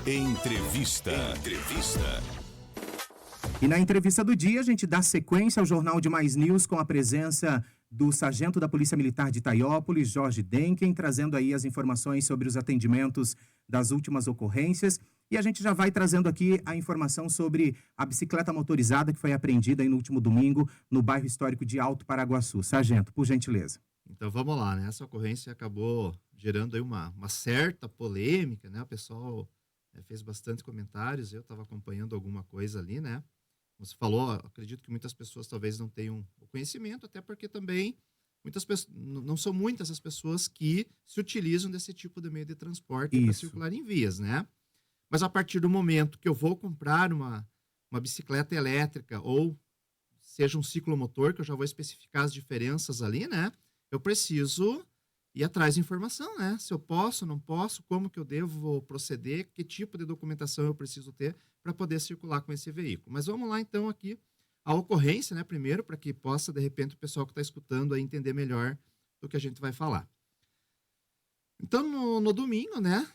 Entrevista. E na entrevista do dia, a gente dá sequência ao Jornal de Mais News com a presença do sargento da Polícia Militar de Itaiópolis, Jorge Denken, trazendo aí as informações sobre os atendimentos das últimas ocorrências. E a gente já vai trazendo aqui a informação sobre a bicicleta motorizada que foi apreendida aí no último domingo no bairro histórico de Alto Paraguaçu. Sargento, por gentileza. Então vamos lá, né? Essa ocorrência acabou gerando aí uma certa polêmica, né? O pessoal fez bastante comentários, eu estava acompanhando alguma coisa ali, né? Como você falou, acredito que muitas pessoas talvez não tenham o conhecimento, até porque também muitas pessoas, não são muitas as pessoas que se utilizam desse tipo de meio de transporte para circular em vias, né? Mas a partir do momento que eu vou comprar uma bicicleta elétrica ou seja um ciclomotor, que eu já vou especificar as diferenças ali, né? Eu preciso ir atrás de informação, né? Se eu posso, não posso, como que eu devo proceder, que tipo de documentação eu preciso ter para poder circular com esse veículo. Mas vamos lá, então, aqui, a ocorrência, né? Primeiro, para que possa, de repente, o pessoal que está escutando aí entender melhor do que a gente vai falar. Então, no domingo, né?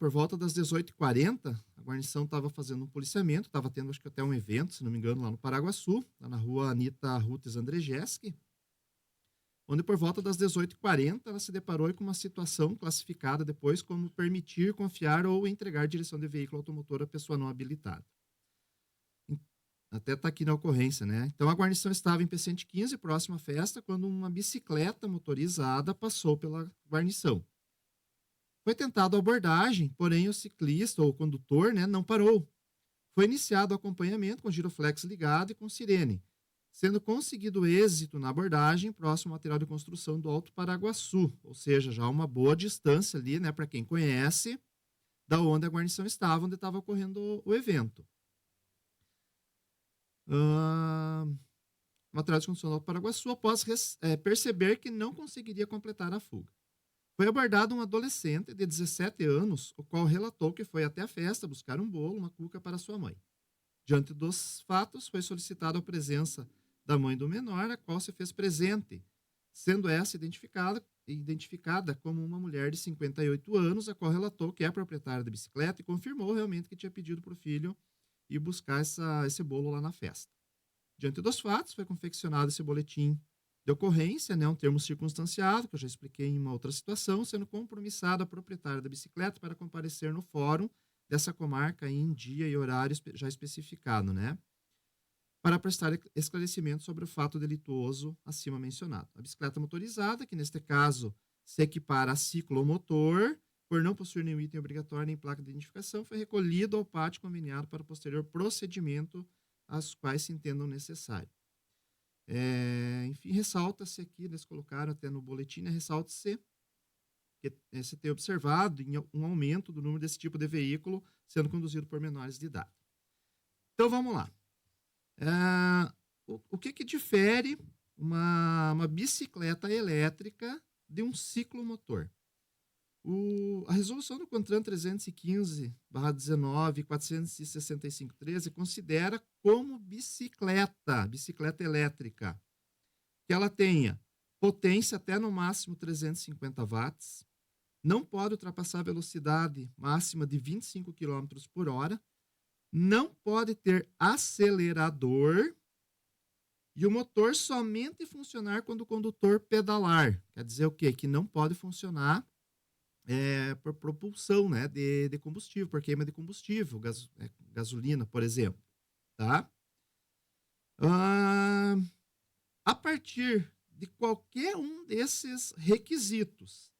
Por volta das 18h40, a guarnição estava fazendo um policiamento, estava tendo, acho que até um evento, se não me engano, lá no Paraguaçu, lá na rua Anita Rutes Andrzejewski, onde por volta das 18h40 ela se deparou com uma situação classificada depois como permitir, confiar ou entregar direção de veículo automotor a pessoa não habilitada. Até está aqui na ocorrência, né? Então a guarnição estava em P115, próxima à festa, quando uma bicicleta motorizada passou pela guarnição. Foi tentada a abordagem, porém o ciclista ou o condutor, né, não parou. Foi iniciado o acompanhamento com giroflex ligado e com sirene, sendo conseguido êxito na abordagem próximo ao material de construção do Alto Paraguaçu, ou seja, já uma boa distância ali, né, para quem conhece, da onde a guarnição estava, onde estava ocorrendo o evento. Material de construção do Alto Paraguaçu, após perceber que não conseguiria completar a fuga. Foi abordado um adolescente de 17 anos, o qual relatou que foi até a festa buscar um bolo, uma cuca para sua mãe. Diante dos fatos, foi solicitada a presença da mãe do menor, a qual se fez presente, sendo essa identificada como uma mulher de 58 anos, a qual relatou que é proprietária da bicicleta e confirmou realmente que tinha pedido para o filho ir buscar esse bolo lá na festa. Diante dos fatos, foi confeccionado esse boletim de ocorrência, né, um termo circunstanciado, que eu já expliquei em uma outra situação, sendo compromissada a proprietária da bicicleta para comparecer no fórum dessa comarca em dia e horário já especificado, né? Para prestar esclarecimento sobre o fato delituoso acima mencionado. A bicicleta motorizada, que neste caso se equipara a ciclomotor, por não possuir nenhum item obrigatório nem placa de identificação, foi recolhido ao pátio conveniado para posterior procedimento aos quais se entendam necessário. Enfim, ressalta-se aqui, eles colocaram até no boletim, né, ressalta-se que se tem observado um aumento do número desse tipo de veículo sendo conduzido por menores de idade. Então, vamos lá. O que difere uma bicicleta elétrica de um ciclomotor? A resolução do CONTRAN 315/19 e 465/13 considera como bicicleta elétrica que ela tenha potência até no máximo 350 watts, não pode ultrapassar a velocidade máxima de 25 km por hora, não pode ter acelerador e o motor somente funcionar quando o condutor pedalar. Quer dizer o quê? Que não pode funcionar por propulsão, né, de combustível, por queima de combustível, gasolina, por exemplo. Tá? A partir de qualquer um desses requisitos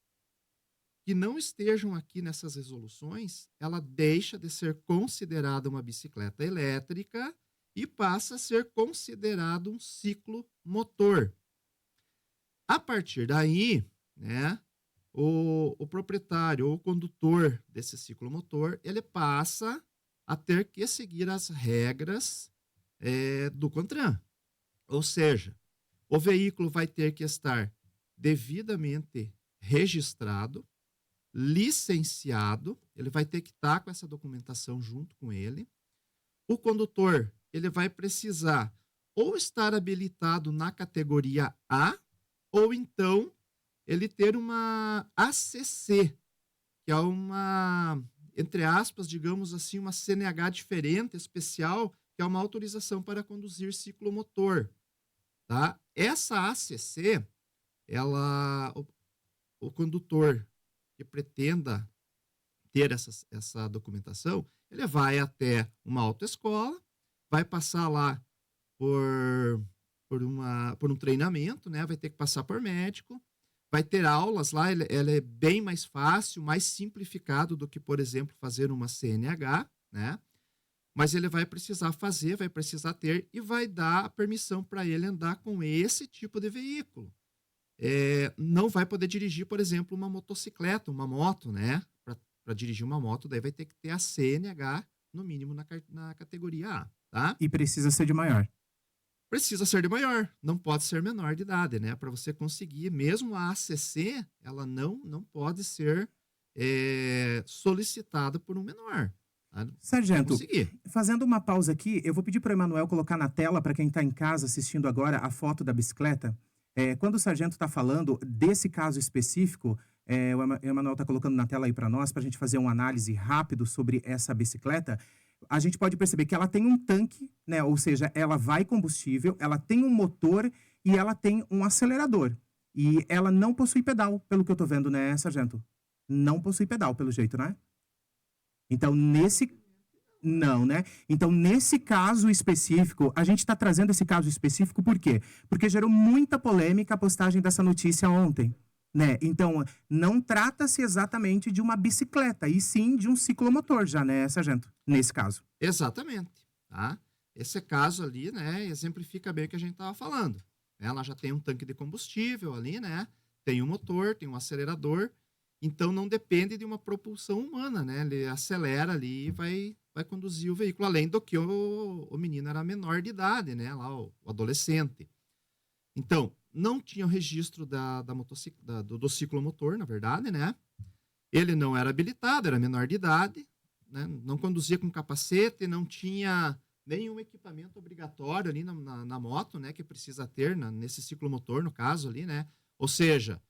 que não estejam aqui nessas resoluções, ela deixa de ser considerada uma bicicleta elétrica e passa a ser considerado um ciclomotor. A partir daí, né, o proprietário ou o condutor desse ciclomotor, ele passa a ter que seguir as regras do CONTRAN. Ou seja, o veículo vai ter que estar devidamente registrado, licenciado, ele vai ter que estar com essa documentação junto com ele. O condutor, ele vai precisar ou estar habilitado na categoria A, ou então ele ter uma ACC, que é entre aspas, digamos assim, uma CNH diferente, especial, que é uma autorização para conduzir ciclomotor, tá? Essa ACC, o condutor que pretenda ter essa documentação, ele vai até uma autoescola, vai passar lá por, por um treinamento, né? Vai ter que passar por médico, vai ter aulas lá, ela é bem mais fácil, mais simplificado do que, por exemplo, fazer uma CNH, né? Mas ele vai precisar fazer, vai precisar ter e vai dar a permissão para ele andar com esse tipo de veículo. Não vai poder dirigir, por exemplo, uma motocicleta, uma moto, né? Para dirigir uma moto, daí vai ter que ter a CNH, no mínimo na categoria A, tá? E precisa ser de maior. Precisa ser de maior, não pode ser menor de idade, né? Para você conseguir, mesmo a ACC, ela não pode ser solicitada por um menor. Tá? Pra Sargento, conseguir. fazendo uma pausa aqui, eu vou pedir para o Emanuel colocar na tela, para quem está em casa assistindo agora, a foto da bicicleta. Quando o sargento está falando desse caso específico, o Emanuel está colocando na tela aí para nós, para a gente fazer uma análise rápido sobre essa bicicleta. A gente pode perceber que ela tem um tanque, né? Ou seja, ela vai combustível, ela tem um motor e ela tem um acelerador. E ela não possui pedal, pelo que eu tô vendo, né, sargento? Não possui pedal, pelo jeito, né? Então, não, né? Então, nesse caso específico, a gente está trazendo esse caso específico por quê? Porque gerou muita polêmica a postagem dessa notícia ontem, né? Então, não trata-se exatamente de uma bicicleta, e sim de um ciclomotor já, né, sargento? Nesse caso. Exatamente, tá? Esse caso ali, né, exemplifica bem o que a gente estava falando. Ela já tem um tanque de combustível ali, né? Tem um motor, tem um acelerador, então não depende de uma propulsão humana, né? Ele acelera ali e vai conduzir o veículo, além do que o menino era menor de idade, né? Lá, o adolescente. Então, não tinha o registro do ciclomotor, na verdade, né? Ele não era habilitado, era menor de idade, né? Não conduzia com capacete, não tinha nenhum equipamento obrigatório ali na moto, né? Que precisa ter nesse ciclomotor, no caso ali, né? Ou seja,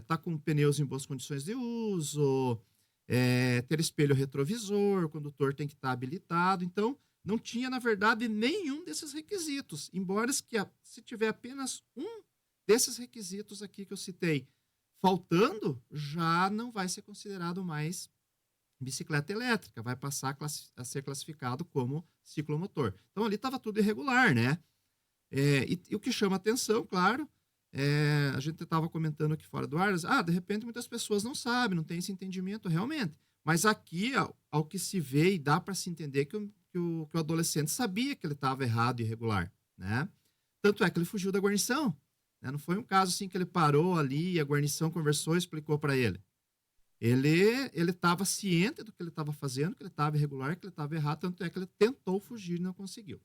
tá com pneus em boas condições de uso, ter espelho retrovisor, o condutor tem que estar habilitado. Então, não tinha, na verdade, nenhum desses requisitos. Embora se tiver apenas um desses requisitos aqui que eu citei faltando, já não vai ser considerado mais bicicleta elétrica, vai passar a ser classificado como ciclomotor. Então, ali estava tudo irregular, né? E o que chama atenção, claro, a gente estava comentando aqui fora do ar, de repente muitas pessoas não sabem, não têm esse entendimento realmente. Mas aqui, ao que se vê e dá para se entender que o adolescente sabia que ele estava errado e irregular, né? Tanto é que ele fugiu da guarnição, né? Não foi um caso assim que ele parou ali e a guarnição conversou e explicou para ele. Ele estava ciente do que ele estava fazendo, que ele estava irregular, que ele estava errado, tanto é que ele tentou fugir e não conseguiu.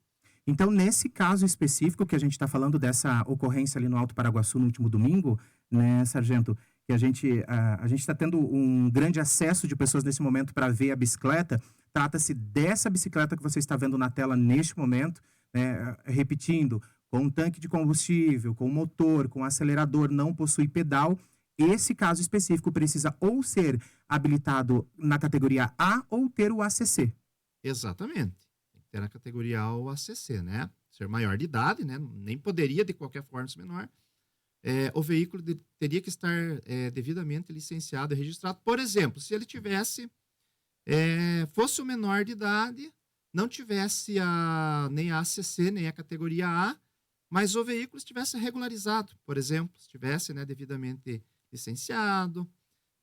Então, nesse caso específico que a gente está falando dessa ocorrência ali no Alto Paraguaçu no último domingo, né, sargento, que a gente está tendo um grande acesso de pessoas nesse momento para ver a bicicleta. Trata-se dessa bicicleta que você está vendo na tela neste momento, né, repetindo, com um tanque de combustível, com motor, com acelerador, não possui pedal. Esse caso específico precisa ou ser habilitado na categoria A ou ter o ACC. Exatamente. Tem que ter na categoria A ou ACC, né? Ser maior de idade, né? Nem poderia, de qualquer forma, ser menor. O veículo teria que estar devidamente licenciado e registrado. Por exemplo, se ele fosse o menor de idade, não tivesse nem a ACC, nem a categoria A, mas o veículo estivesse regularizado, por exemplo, estivesse, né, devidamente licenciado,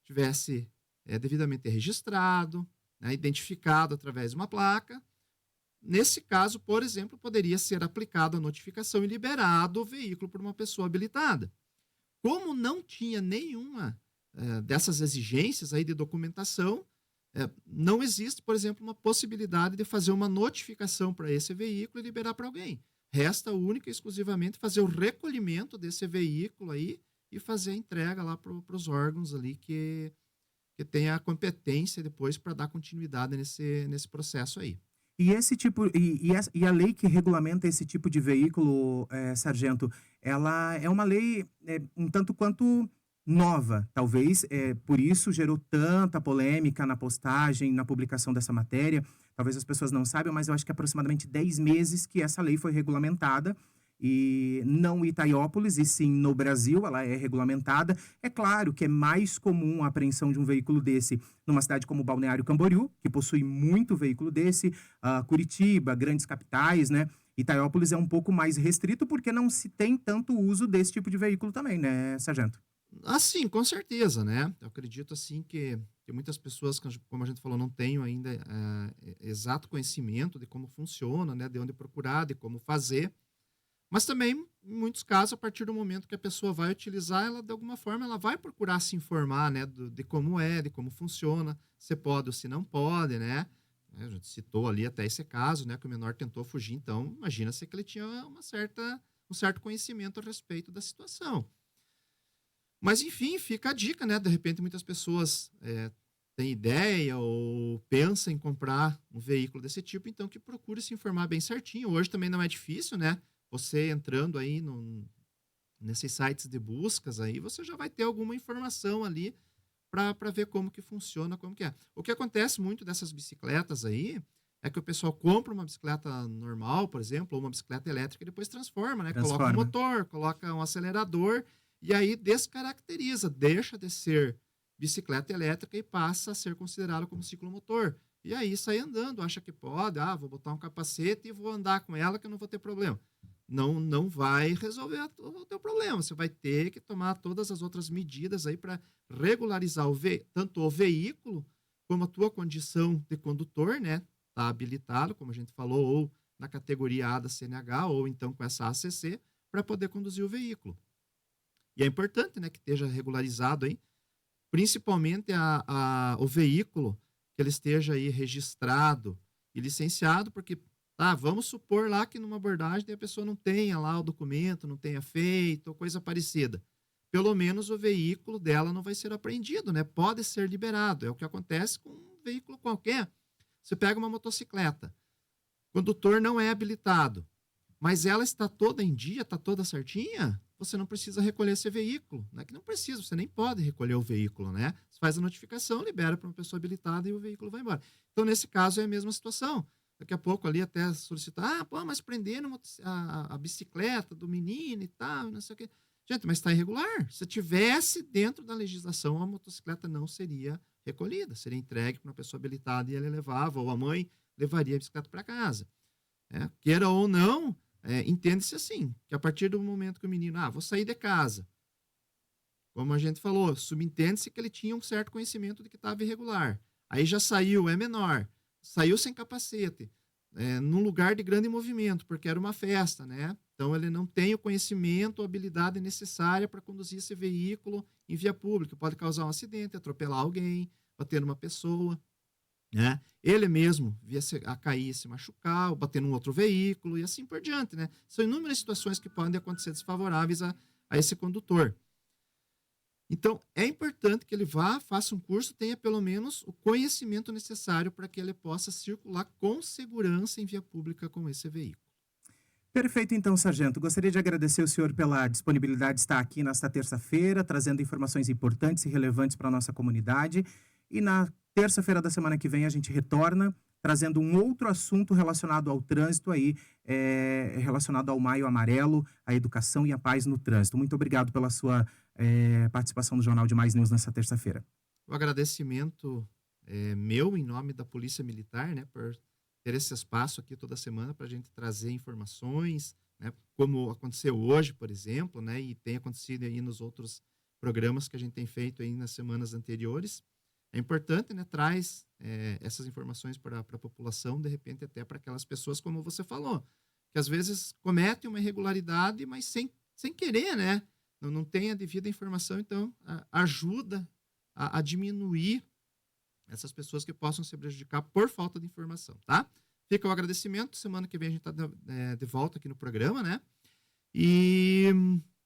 estivesse devidamente registrado, né, identificado através de uma placa. Nesse caso, por exemplo, poderia ser aplicada a notificação e liberado o veículo por uma pessoa habilitada. Como não tinha nenhuma dessas exigências aí de documentação, não existe, por exemplo, uma possibilidade de fazer uma notificação para esse veículo e liberar para alguém. Resta única e exclusivamente fazer o recolhimento desse veículo aí e fazer a entrega lá para os órgãos ali que tem a competência depois para dar continuidade nesse processo aí. E esse tipo e a lei que regulamenta esse tipo de veículo, sargento, ela é uma lei um tanto quanto nova. Talvez por isso gerou tanta polêmica na postagem, na publicação dessa matéria. Talvez as pessoas não saibam, mas eu acho que aproximadamente 10 meses que essa lei foi regulamentada. E não em Itaiópolis, e sim no Brasil, ela é regulamentada. É claro que é mais comum a apreensão de um veículo desse numa cidade como Balneário Camboriú, que possui muito veículo desse, Curitiba, grandes capitais, né? Itaiópolis é um pouco mais restrito porque não se tem tanto uso desse tipo de veículo também, né, sargento? Assim, com certeza, né? Eu acredito assim que muitas pessoas, como a gente falou, não têm ainda exato conhecimento de como funciona, né? De onde procurar, de como fazer. Mas também, em muitos casos, a partir do momento que a pessoa vai utilizar, ela de alguma forma ela vai procurar se informar, né, de como é, de como funciona, se pode ou se não pode, né? A gente citou ali até esse caso, né, que o menor tentou fugir, então imagina-se que ele tinha um certo conhecimento a respeito da situação. Mas enfim, fica a dica, né? De repente muitas pessoas têm ideia ou pensam em comprar um veículo desse tipo, então que procure se informar bem certinho. Hoje também não é difícil, né? Você entrando aí nesses sites de buscas aí, você já vai ter alguma informação ali para ver como que funciona, como que é. O que acontece muito dessas bicicletas aí é que o pessoal compra uma bicicleta normal, por exemplo, ou uma bicicleta elétrica e depois transforma, né? Coloca um Transforma. motor, coloca um acelerador e aí descaracteriza, deixa de ser bicicleta elétrica e passa a ser considerado como ciclomotor. E aí sai andando, acha que pode, vou botar um capacete e vou andar com ela que eu não vou ter problema. Não vai resolver o teu problema. Você vai ter que tomar todas as outras medidas aí para regularizar tanto o veículo como a tua condição de condutor, né? Tá habilitado, como a gente falou, ou na categoria A da CNH, ou então com essa ACC, para poder conduzir o veículo. E é importante, né, que esteja regularizado aí, principalmente o veículo, que ele esteja aí registrado e licenciado, porque, vamos supor lá que numa abordagem a pessoa não tenha lá o documento, não tenha feito, ou coisa parecida. Pelo menos o veículo dela não vai ser apreendido, né? Pode ser liberado. É o que acontece com um veículo qualquer. Você pega uma motocicleta, o condutor não é habilitado, mas ela está toda em dia, está toda certinha, você não precisa recolher esse veículo. Não é que não precisa, você nem pode recolher o veículo, né? Você faz a notificação, libera para uma pessoa habilitada e o veículo vai embora. Então, nesse caso, é a mesma situação. Daqui a pouco ali até solicitar, mas prenderam a bicicleta do menino e tal, não sei o quê. Gente, mas está irregular. Se tivesse dentro da legislação, a motocicleta não seria recolhida, seria entregue para uma pessoa habilitada e ele levava, ou a mãe levaria a bicicleta para casa. Queira ou não, entende-se assim, que a partir do momento que o menino, vou sair de casa, como a gente falou, subentende-se que ele tinha um certo conhecimento de que estava irregular. Aí já saiu, é menor, saiu sem capacete, num lugar de grande movimento, porque era uma festa, né? Então ele não tem o conhecimento ou habilidade necessária para conduzir esse veículo em via pública. Pode causar um acidente, atropelar alguém, bater numa pessoa, né? Ele mesmo a cair, se machucar, ou bater num outro veículo e assim por diante, né? São inúmeras situações que podem acontecer desfavoráveis a esse condutor. Então, é importante que ele vá, faça um curso, tenha pelo menos o conhecimento necessário para que ele possa circular com segurança em via pública com esse veículo. Perfeito, então, sargento. Gostaria de agradecer o senhor pela disponibilidade de estar aqui nesta terça-feira, trazendo informações importantes e relevantes para a nossa comunidade. E na terça-feira da semana que vem a gente retorna trazendo um outro assunto relacionado ao trânsito aí, relacionado ao Maio Amarelo, a educação e a paz no trânsito. Muito obrigado pela sua participação no Jornal de Mais News nessa terça-feira. O agradecimento é meu, em nome da Polícia Militar, né, por ter esse espaço aqui toda semana para a gente trazer informações, né, como aconteceu hoje, por exemplo, né, e tem acontecido aí nos outros programas que a gente tem feito aí nas semanas anteriores. É importante, né, traz essas informações para a população, de repente até para aquelas pessoas, como você falou, que às vezes cometem uma irregularidade, mas sem querer, né, não tem a devida informação, então ajuda a diminuir essas pessoas que possam se prejudicar por falta de informação, tá? Fica o agradecimento. Semana que vem a gente está de volta aqui no programa, né? E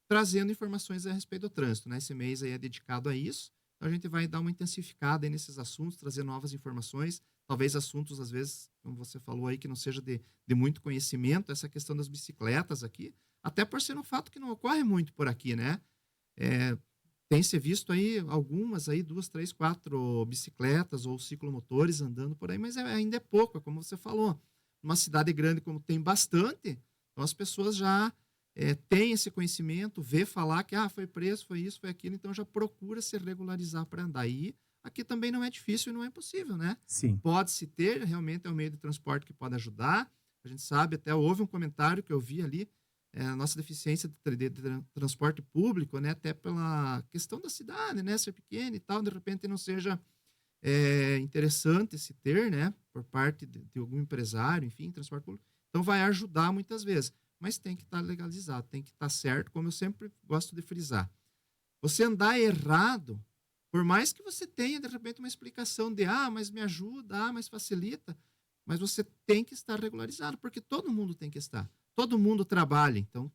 trazendo informações a respeito do trânsito, né? Esse mês aí é dedicado a isso. Então a gente vai dar uma intensificada aí nesses assuntos, trazer novas informações, talvez assuntos, às vezes, como você falou aí, que não seja de muito conhecimento, essa questão das bicicletas aqui, até por ser um fato que não ocorre muito por aqui, né? Tem se visto aí algumas aí, 2, 3, 4 bicicletas ou ciclomotores andando por aí, mas ainda é pouco, é como você falou. Numa cidade grande como tem bastante, então as pessoas já têm esse conhecimento, vê falar que foi preso, foi isso, foi aquilo, então já procura se regularizar para andar. E aqui também não é difícil e não é impossível, né? Sim. Pode-se ter, realmente é um meio de transporte que pode ajudar. A gente sabe, até houve um comentário que eu vi ali, a nossa deficiência de transporte público, né, até pela questão da cidade, né, ser pequena e tal, de repente não seja interessante se ter, né, por parte de algum empresário, enfim, transporte público. Então vai ajudar muitas vezes, mas tem que estar legalizado, tem que estar certo, como eu sempre gosto de frisar. Você andar errado, por mais que você tenha, de repente, uma explicação de, mas me ajuda, mas facilita, mas você tem que estar regularizado, porque todo mundo tem que estar. Todo mundo trabalha, então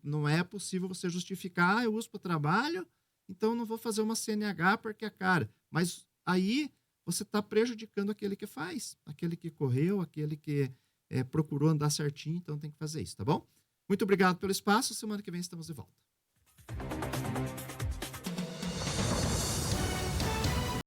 não é possível você justificar, eu uso para o trabalho, então não vou fazer uma CNH porque é cara. Mas aí você está prejudicando aquele que faz, aquele que correu, aquele que procurou andar certinho, então tem que fazer isso, tá bom? Muito obrigado pelo espaço, semana que vem estamos de volta.